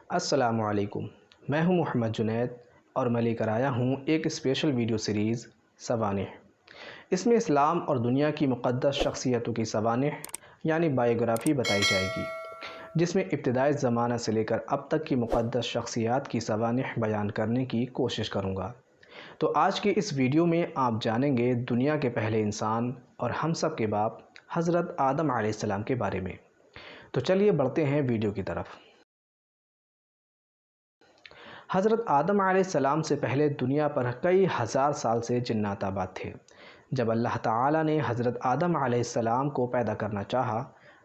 السلام علیکم، میں ہوں محمد جنید اور میں لے کر آیا ہوں ایک اسپیشل ویڈیو سیریز سوانح۔ اس میں اسلام اور دنیا کی مقدس شخصیتوں کی سوانح یعنی بائیوگرافی بتائی جائے گی، جس میں ابتدائی زمانہ سے لے کر اب تک کی مقدس شخصیات کی سوانح بیان کرنے کی کوشش کروں گا۔ تو آج کے اس ویڈیو میں آپ جانیں گے دنیا کے پہلے انسان اور ہم سب کے باپ حضرت آدم علیہ السلام کے بارے میں۔ تو چلیے بڑھتے ہیں ویڈیو کی طرف۔ حضرت آدم علیہ السلام سے پہلے دنیا پر کئی ہزار سال سے جنات آباد تھے۔ جب اللہ تعالیٰ نے حضرت آدم علیہ السلام کو پیدا کرنا چاہا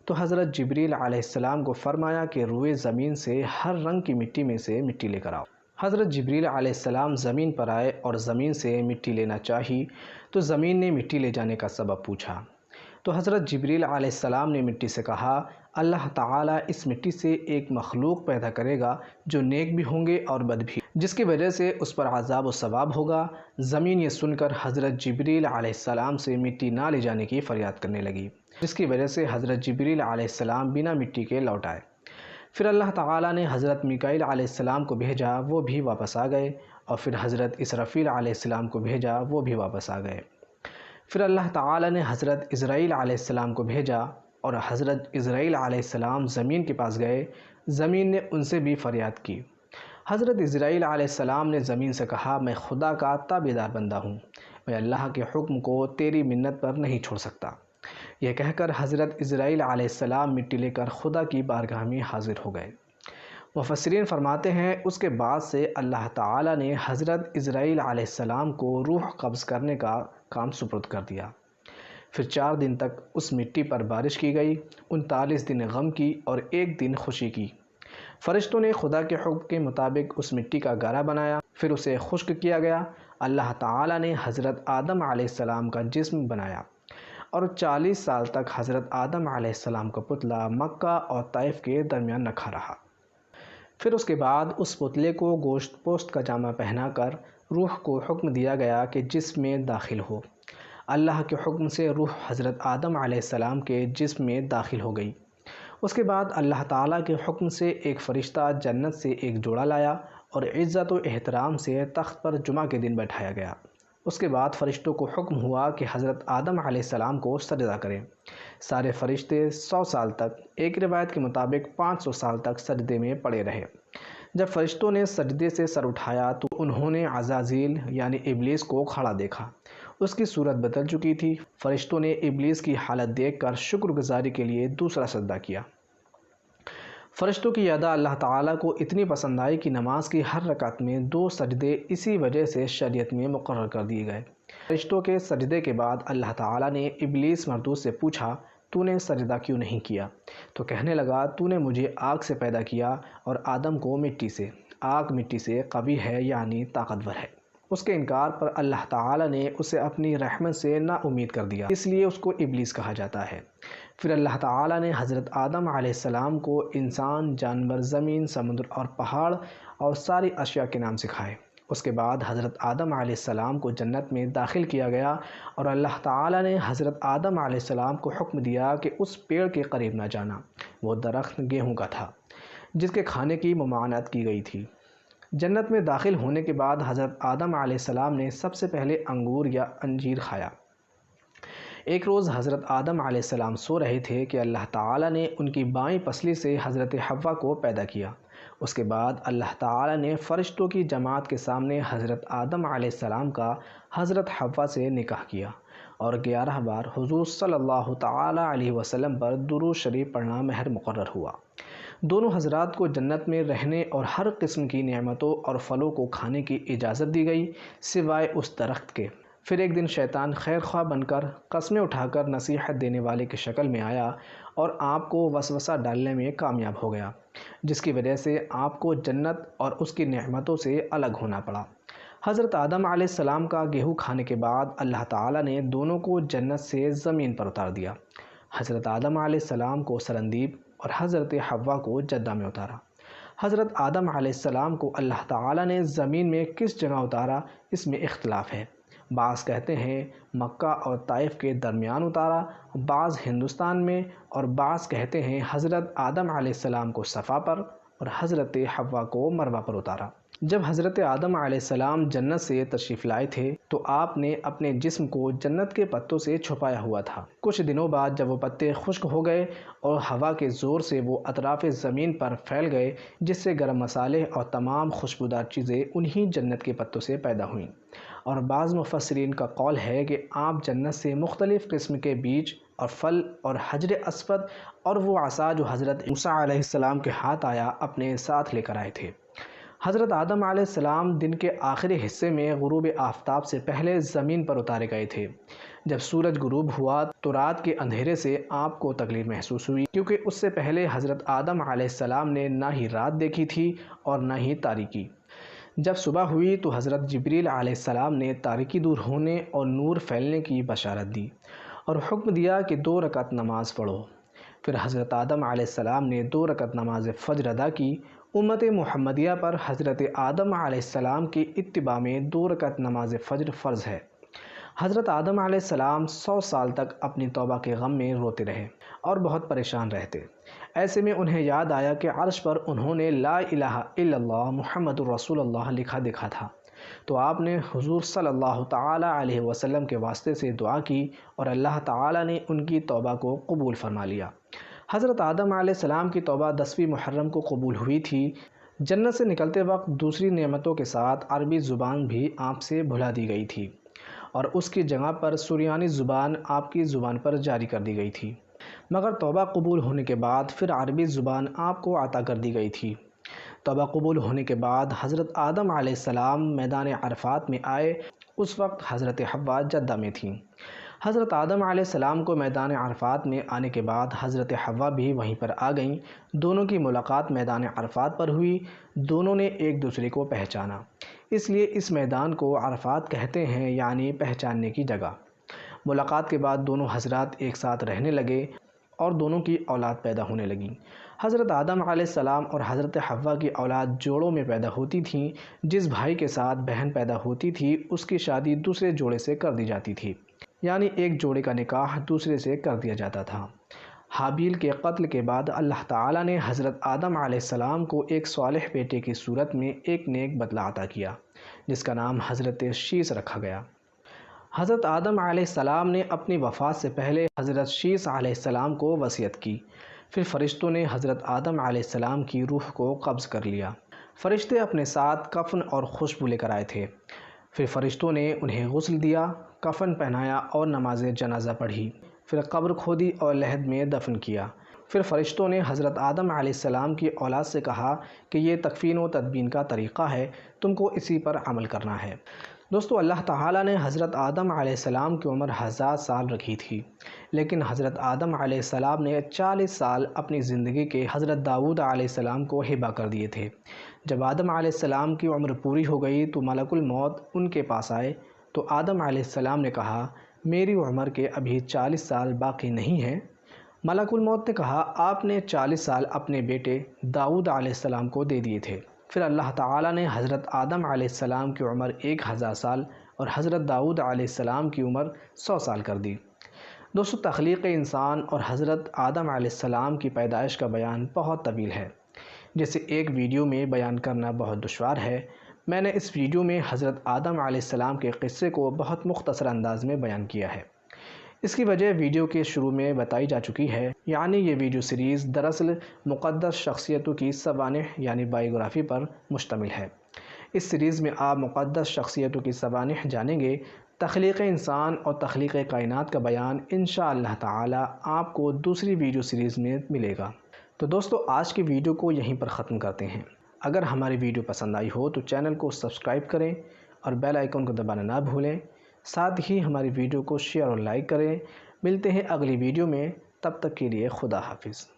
تو حضرت جبریل علیہ السلام کو فرمایا کہ روئے زمین سے ہر رنگ کی مٹی میں سے مٹی لے کر آؤ۔ حضرت جبریل علیہ السلام زمین پر آئے اور زمین سے مٹی لینا چاہی تو زمین نے مٹی لے جانے کا سبب پوچھا۔ تو حضرت جبریل علیہ السلام نے مٹی سے کہا، اللہ تعالیٰ اس مٹی سے ایک مخلوق پیدا کرے گا جو نیک بھی ہوں گے اور بد بھی، جس کی وجہ سے اس پر عذاب و ثواب ہوگا۔ زمین یہ سن کر حضرت جبریل علیہ السلام سے مٹی نہ لے جانے کی فریاد کرنے لگی، جس کی وجہ سے حضرت جبریل علیہ السلام بنا مٹی کے لوٹ آئے۔ پھر اللہ تعالیٰ نے حضرت میکائیل علیہ السلام کو بھیجا، وہ بھی واپس آ گئے، اور پھر حضرت اسرافیل علیہ السلام کو بھیجا، وہ بھی واپس آ گئے۔ پھر اللہ تعالیٰ نے حضرت عزرائیل علیہ السلام کو بھیجا اور حضرت عزرائیل علیہ السلام زمین کے پاس گئے، زمین نے ان سے بھی فریاد کی۔ حضرت عزرائیل علیہ السلام نے زمین سے کہا، میں خدا کا تابعدار بندہ ہوں، میں اللہ کے حکم کو تیری منت پر نہیں چھوڑ سکتا۔ یہ کہہ کر حضرت عزرائیل علیہ السلام مٹی لے کر خدا کی بارگاہ میں حاضر ہو گئے۔ مفسرین فرماتے ہیں اس کے بعد سے اللہ تعالیٰ نے حضرت عزرائیل علیہ السلام کو روح قبض کرنے کا کام سپرد کر دیا۔ پھر 4 دن تک اس مٹی پر بارش کی گئی، 39 دن غم کی اور 1 دن خوشی کی۔ فرشتوں نے خدا کے حکم کے مطابق اس مٹی کا گارا بنایا، پھر اسے خشک کیا گیا۔ اللہ تعالیٰ نے حضرت آدم علیہ السلام کا جسم بنایا اور 40 سال تک حضرت آدم علیہ السلام کا پتلا مکہ اور طائف کے درمیان رکھا رہا۔ پھر اس کے بعد اس پتلے کو گوشت پوست کا جامہ پہنا کر روح کو حکم دیا گیا کہ جسم میں داخل ہو۔ اللہ کے حکم سے روح حضرت آدم علیہ السلام کے جسم میں داخل ہو گئی۔ اس کے بعد اللہ تعالیٰ کے حکم سے ایک فرشتہ جنت سے ایک جوڑا لایا اور عزت و احترام سے تخت پر جمعہ کے دن بیٹھایا گیا۔ اس کے بعد فرشتوں کو حکم ہوا کہ حضرت آدم علیہ السلام کو سجدہ کریں۔ سارے فرشتے 100 سال تک، ایک روایت کے مطابق 500 سال تک سجدے میں پڑے رہے۔ جب فرشتوں نے سجدے سے سر اٹھایا تو انہوں نے عزازیل یعنی ابلیس کو کھڑا دیکھا۔ اس کی صورت بدل چکی تھی۔ فرشتوں نے ابلیس کی حالت دیکھ کر شکر گزاری کے لیے دوسرا سجدہ کیا۔ فرشتوں کی ادا اللہ تعالیٰ کو اتنی پسند آئی کہ نماز کی ہر رکعت میں 2 سجدے اسی وجہ سے شریعت میں مقرر کر دیے گئے۔ فرشتوں کے سجدے کے بعد اللہ تعالیٰ نے ابلیس مردود سے پوچھا، تو نے سجدہ کیوں نہیں کیا؟ تو کہنے لگا، تو نے مجھے آگ سے پیدا کیا اور آدم کو مٹی سے۔ آگ مٹی سے قوی ہے یعنی طاقتور ہے۔ اس کے انکار پر اللہ تعالیٰ نے اسے اپنی رحمت سے نا امید کر دیا، اس لیے اس کو ابلیس کہا جاتا ہے۔ پھر اللہ تعالیٰ نے حضرت آدم علیہ السلام کو انسان، جانور، زمین، سمندر اور پہاڑ اور ساری اشیاء کے نام سکھائے۔ اس کے بعد حضرت آدم علیہ السلام کو جنت میں داخل کیا گیا اور اللہ تعالیٰ نے حضرت آدم علیہ السلام کو حکم دیا کہ اس پیڑ کے قریب نہ جانا۔ وہ درخت گیہوں کا تھا جس کے کھانے کی ممانعت کی گئی تھی۔ جنت میں داخل ہونے کے بعد حضرت آدم علیہ السلام نے سب سے پہلے انگور یا انجیر کھایا۔ ایک روز حضرت آدم علیہ السلام سو رہے تھے کہ اللہ تعالیٰ نے ان کی بائیں پسلی سے حضرت حوا کو پیدا کیا۔ اس کے بعد اللہ تعالیٰ نے فرشتوں کی جماعت کے سامنے حضرت آدم علیہ السلام کا حضرت حوا سے نکاح کیا اور 11 بار حضور صلی اللہ تعالیٰ علیہ وسلم پر درود شریف پڑھنا مہر مقرر ہوا۔ دونوں حضرات کو جنت میں رہنے اور ہر قسم کی نعمتوں اور پھلوں کو کھانے کی اجازت دی گئی سوائے اس درخت کے۔ پھر ایک دن شیطان خیر خواہ بن کر قسمیں اٹھا کر نصیحت دینے والے کی شکل میں آیا اور آپ کو وسوسہ ڈالنے میں کامیاب ہو گیا، جس کی وجہ سے آپ کو جنت اور اس کی نعمتوں سے الگ ہونا پڑا۔ حضرت آدم علیہ السلام کا گیہوں کھانے کے بعد اللہ تعالیٰ نے دونوں کو جنت سے زمین پر اتار دیا۔ حضرت آدم علیہ السلام کو سرندیب اور حضرت حوا کو جدہ میں اتارا۔ حضرت آدم علیہ السلام کو اللہ تعالیٰ نے زمین میں کس جگہ اتارا، اس میں اختلاف ہے۔ بعض کہتے ہیں مکہ اور طائف کے درمیان اتارا، بعض ہندوستان میں، اور بعض کہتے ہیں حضرت آدم علیہ السلام کو صفا پر اور حضرت حوا کو مروا پر اتارا۔ جب حضرت آدم علیہ السلام جنت سے تشریف لائے تھے تو آپ نے اپنے جسم کو جنت کے پتوں سے چھپایا ہوا تھا۔ کچھ دنوں بعد جب وہ پتے خشک ہو گئے اور ہوا کے زور سے وہ اطراف زمین پر پھیل گئے، جس سے گرم مسالے اور تمام خوشبودار چیزیں انہی جنت کے پتوں سے پیدا ہوئیں۔ اور بعض مفسرین کا قول ہے کہ آپ جنت سے مختلف قسم کے بیج اور پھل اور حجر اسود اور وہ عصا جو حضرت موسیٰ علیہ السلام کے ہاتھ آیا اپنے ساتھ لے کر آئے تھے۔ حضرت آدم علیہ السلام دن کے آخری حصے میں غروب آفتاب سے پہلے زمین پر اتارے گئے تھے۔ جب سورج غروب ہوا تو رات کے اندھیرے سے آپ کو تکلیف محسوس ہوئی، کیونکہ اس سے پہلے حضرت آدم علیہ السلام نے نہ ہی رات دیکھی تھی اور نہ ہی تاریکی۔ جب صبح ہوئی تو حضرت جبریل علیہ السلام نے تاریکی دور ہونے اور نور پھیلنے کی بشارت دی اور حکم دیا کہ 2 رکعت نماز پڑھو۔ پھر حضرت آدم علیہ السلام نے 2 رکعت نماز فجر ادا کی۔ امت محمدیہ پر حضرت آدم علیہ السلام کی اتباع میں 2 رکعت نماز فجر فرض ہے۔ حضرت آدم علیہ السلام 100 سال تک اپنی توبہ کے غم میں روتے رہے اور بہت پریشان رہتے۔ ایسے میں انہیں یاد آیا کہ عرش پر انہوں نے لا الہ الا اللہ محمد الرسول اللہ لکھا دیکھا تھا، تو آپ نے حضور صلی اللہ تعالی علیہ وسلم کے واسطے سے دعا کی اور اللہ تعالی نے ان کی توبہ کو قبول فرما لیا۔ حضرت آدم علیہ السلام کی توبہ 10ویں محرم کو قبول ہوئی تھی۔ جنت سے نکلتے وقت دوسری نعمتوں کے ساتھ عربی زبان بھی آپ سے بھلا دی گئی تھی اور اس کی جگہ پر سریانی زبان آپ کی زبان پر جاری کر دی گئی تھی، مگر توبہ قبول ہونے کے بعد پھر عربی زبان آپ کو عطا کر دی گئی تھی۔ توبہ قبول ہونے کے بعد حضرت آدم علیہ السلام میدان عرفات میں آئے۔ اس وقت حضرت حوا جدہ میں تھیں۔ حضرت آدم علیہ السلام کو میدان عرفات میں آنے کے بعد حضرت حوا بھی وہیں پر آ گئیں۔ دونوں کی ملاقات میدان عرفات پر ہوئی۔ دونوں نے ایک دوسرے کو پہچانا، اس لیے اس میدان کو عرفات کہتے ہیں، یعنی پہچاننے کی جگہ۔ ملاقات کے بعد دونوں حضرات ایک ساتھ رہنے لگے اور دونوں کی اولاد پیدا ہونے لگی۔ حضرت آدم علیہ السلام اور حضرت حوا کی اولاد جوڑوں میں پیدا ہوتی تھیں۔ جس بھائی کے ساتھ بہن پیدا ہوتی تھی اس کی شادی دوسرے جوڑے سے کر دی جاتی تھی، یعنی ایک جوڑے کا نکاح دوسرے سے کر دیا جاتا تھا۔ حابیل کے قتل کے بعد اللہ تعالیٰ نے حضرت آدم علیہ السلام کو ایک صالح بیٹے کی صورت میں ایک نیک بدلہ عطا کیا، جس کا نام حضرت شیس رکھا گیا۔ حضرت آدم علیہ السلام نے اپنی وفات سے پہلے حضرت شیس علیہ السلام کو وصیت کی۔ پھر فرشتوں نے حضرت آدم علیہ السلام کی روح کو قبض کر لیا۔ فرشتے اپنے ساتھ کفن اور خوشبو لے کر آئے تھے۔ پھر فرشتوں نے انہیں غسل دیا، کفن پہنایا اور نماز جنازہ پڑھی۔ پھر قبر کھودی اور لحد میں دفن کیا۔ پھر فرشتوں نے حضرت آدم علیہ السلام کی اولاد سے کہا کہ یہ تکفین و تدفین کا طریقہ ہے، تم کو اسی پر عمل کرنا ہے۔ دوستو، اللہ تعالیٰ نے حضرت آدم علیہ السلام کی عمر 1000 سال رکھی تھی، لیکن حضرت آدم علیہ السلام نے 40 سال اپنی زندگی کے حضرت داؤد علیہ السلام کو ہبہ کر دیے تھے۔ جب آدم علیہ السلام کی عمر پوری ہو گئی تو ملک الموت ان کے پاس آئے، تو آدم علیہ السلام نے کہا میری عمر کے ابھی 40 سال باقی نہیں ہیں۔ ملک الموت نے کہا آپ نے 40 سال اپنے بیٹے داؤد علیہ السلام کو دے دیے تھے۔ پھر اللہ تعالیٰ نے حضرت آدم علیہ السلام کی عمر 1000 سال اور حضرت داؤد علیہ السلام کی عمر 100 سال کر دی۔ دوستو، تخلیق انسان اور حضرت آدم علیہ السلام کی پیدائش کا بیان بہت طویل ہے، جسے ایک ویڈیو میں بیان کرنا بہت دشوار ہے۔ میں نے اس ویڈیو میں حضرت آدم علیہ السلام کے قصے کو بہت مختصر انداز میں بیان کیا ہے۔ اس کی وجہ ویڈیو کے شروع میں بتائی جا چکی ہے، یعنی یہ ویڈیو سیریز دراصل مقدس شخصیتوں کی سوانح یعنی بائیوگرافی پر مشتمل ہے۔ اس سیریز میں آپ مقدس شخصیتوں کی سوانح جانیں گے۔ تخلیق انسان اور تخلیق کائنات کا بیان انشاءاللہ تعالی آپ کو دوسری ویڈیو سیریز میں ملے گا۔ تو دوستو، آج کی ویڈیو کو یہیں پر ختم کرتے ہیں۔ اگر ہماری ویڈیو پسند آئی ہو تو چینل کو سبسکرائب کریں اور بیل آئیکن کو دبانا نہ بھولیں۔ ساتھ ہی ہماری ویڈیو کو شیئر اور لائک کریں۔ ملتے ہیں اگلی ویڈیو میں، تب تک کے لیے خدا حافظ۔